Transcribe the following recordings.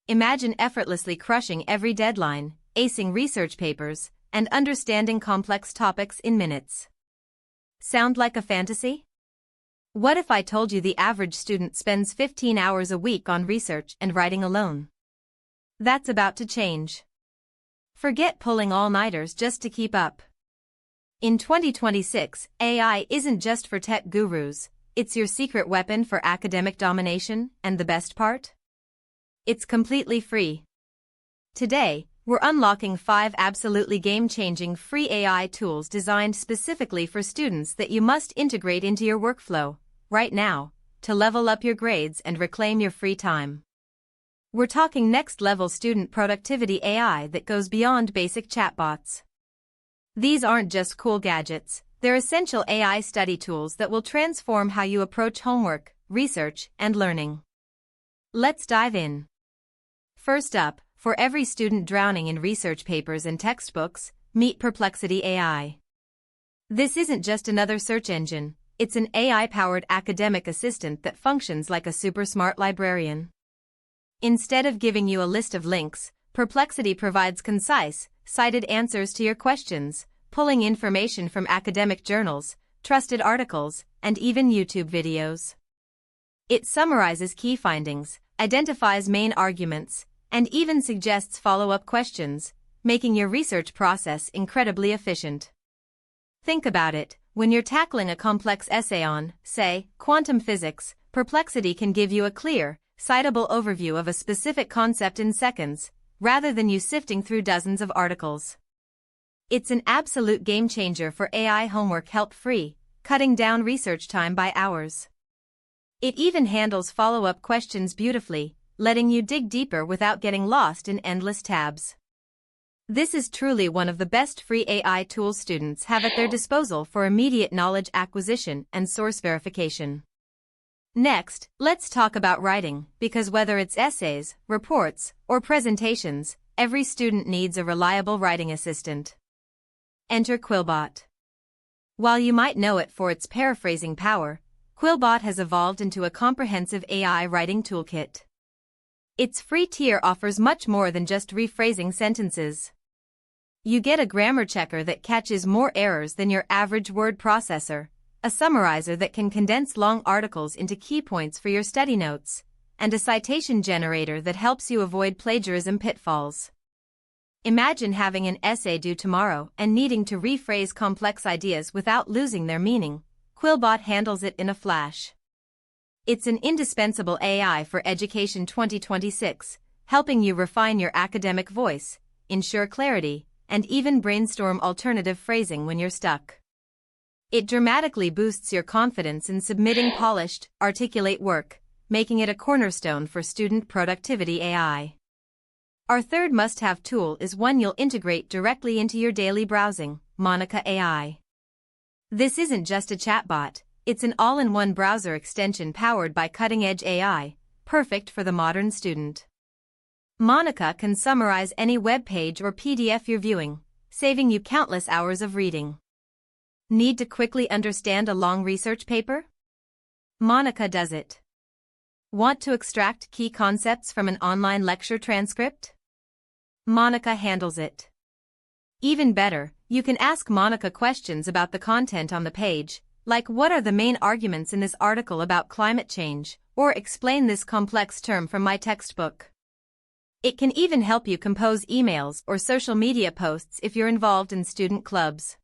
Imagine effortlessly crushing every deadline, acing research papers, and understanding complex topics in minutes. Sound like a fantasy? What if I told you the average student spends 15 hours a week on research and writing alone? That's about to change. Forget pulling all-nighters just to keep up. In 2026, AI isn't just for tech gurus, it's your secret weapon for academic domination, and the best part? It's completely free. Today, we're unlocking 5 absolutely game-changing free AI tools designed specifically for students that you must integrate into your workflow, right now, to level up your grades and reclaim your free time. We're talking next-level student productivity AI that goes beyond basic chatbots. These aren't just cool gadgets, they're essential AI study tools that will transform how you approach homework, research, and learning. Let's dive in. First up, for every student drowning in research papers and textbooks, meet Perplexity AI. This isn't just another search engine, it's an AI-powered academic assistant that functions like a super smart librarian. Instead of giving you a list of links, Perplexity provides concise, cited answers to your questions, pulling information from academic journals, trusted articles, and even YouTube videos. It summarizes key findings, identifies main arguments, and even suggests follow-up questions, making your research process incredibly efficient. Think about it, when you're tackling a complex essay on, say, quantum physics, Perplexity can give you a clear, citable overview of a specific concept in seconds, rather than you sifting through dozens of articles. It's an absolute game-changer for AI homework help-free, cutting down research time by hours. It even handles follow-up questions beautifully, letting you dig deeper without getting lost in endless tabs. This is truly one of the best free AI tools students have at their disposal for immediate knowledge acquisition and source verification. Next, let's talk about writing, because whether it's essays, reports, or presentations, every student needs a reliable writing assistant. Enter Quillbot. While you might know it for its paraphrasing power, Quillbot has evolved into a comprehensive AI writing toolkit. Its free tier offers much more than just rephrasing sentences. You get a grammar checker that catches more errors than your average word processor, a summarizer that can condense long articles into key points for your study notes, and a citation generator that helps you avoid plagiarism pitfalls. Imagine having an essay due tomorrow and needing to rephrase complex ideas without losing their meaning. Quillbot handles it in a flash. It's an indispensable AI for Education 2026, helping you refine your academic voice, ensure clarity, and even brainstorm alternative phrasing when you're stuck. It dramatically boosts your confidence in submitting polished, articulate work, making it a cornerstone for student productivity AI. Our third must-have tool is one you'll integrate directly into your daily browsing, Monica AI. This isn't just a chatbot, it's an all-in-one browser extension powered by cutting-edge AI, perfect for the modern student. Monica can summarize any web page or PDF you're viewing, saving you countless hours of reading. Need to quickly understand a long research paper? Monica does it. Want to extract key concepts from an online lecture transcript? Monica handles it. Even better, you can ask Monica questions about the content on the page, like what are the main arguments in this article about climate change, or explain this complex term from my textbook. It can even help you compose emails or social media posts if you're involved in student clubs.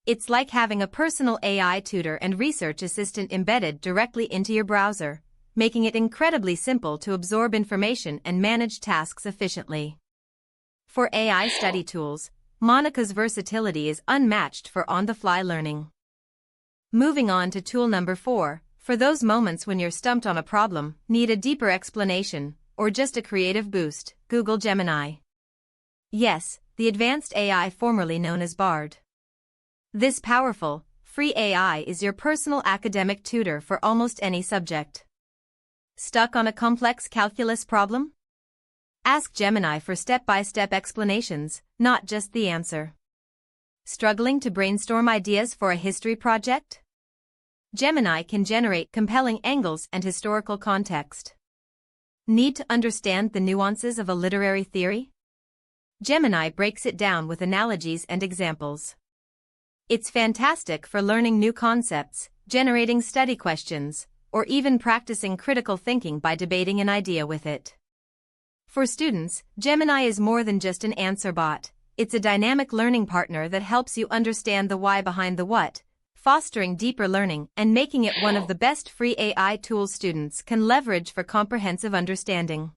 It's like having a personal AI tutor and research assistant embedded directly into your browser, making it incredibly simple to absorb information and manage tasks efficiently. For AI study tools, Monica's versatility is unmatched for on-the-fly learning. Moving on to tool number 4, for those moments when you're stumped on a problem, need a deeper explanation, or just a creative boost, Google Gemini. Yes, the advanced AI formerly known as Bard. This powerful, free AI is your personal academic tutor for almost any subject. Stuck on a complex calculus problem? Ask Gemini for step-by-step explanations, not just the answer. Struggling to brainstorm ideas for a history project? Gemini can generate compelling angles and historical context. Need to understand the nuances of a literary theory? Gemini breaks it down with analogies and examples. It's fantastic for learning new concepts, generating study questions, or even practicing critical thinking by debating an idea with it. For students, Gemini is more than just an answer bot. It's a dynamic learning partner that helps you understand the why behind the what, fostering deeper learning and making it one of the best free AI tools students can leverage for comprehensive understanding.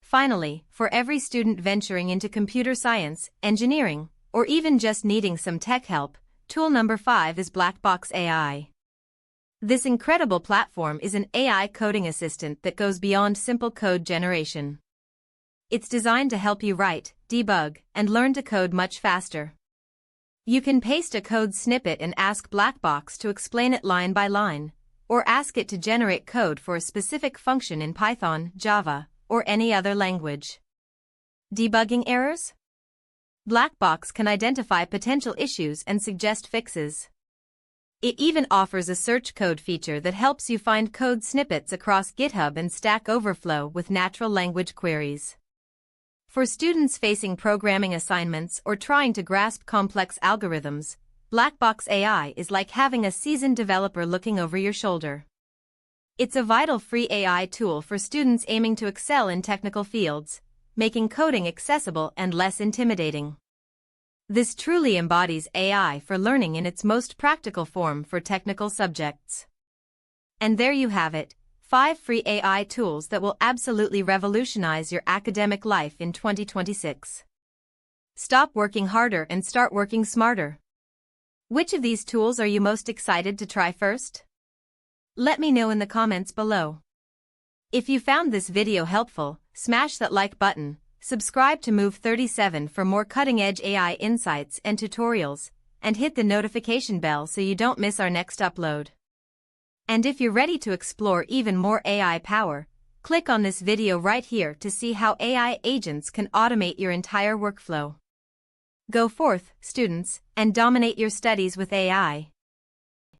Finally, for every student venturing into computer science, engineering, or even just needing some tech help, tool number 5 is Blackbox AI. This incredible platform is an AI coding assistant that goes beyond simple code generation. It's designed to help you write, debug, and learn to code much faster. You can paste a code snippet and ask Blackbox to explain it line by line, or ask it to generate code for a specific function in Python, Java, or any other language. Debugging errors? Blackbox can identify potential issues and suggest fixes. It even offers a search code feature that helps you find code snippets across GitHub and Stack Overflow with natural language queries. For students facing programming assignments or trying to grasp complex algorithms, Blackbox AI is like having a seasoned developer looking over your shoulder. It's a vital free AI tool for students aiming to excel in technical fields, making coding accessible and less intimidating. This truly embodies AI for learning in its most practical form for technical subjects. And there you have it. 5 free AI tools that will absolutely revolutionize your academic life in 2026. Stop working harder and start working smarter. Which of these tools are you most excited to try first? Let me know in the comments below. If you found this video helpful, smash that like button, subscribe to Move 37 for more cutting-edge AI insights and tutorials, and hit the notification bell so you don't miss our next upload. And if you're ready to explore even more AI power, click on this video right here to see how AI agents can automate your entire workflow. Go forth, students, and dominate your studies with AI.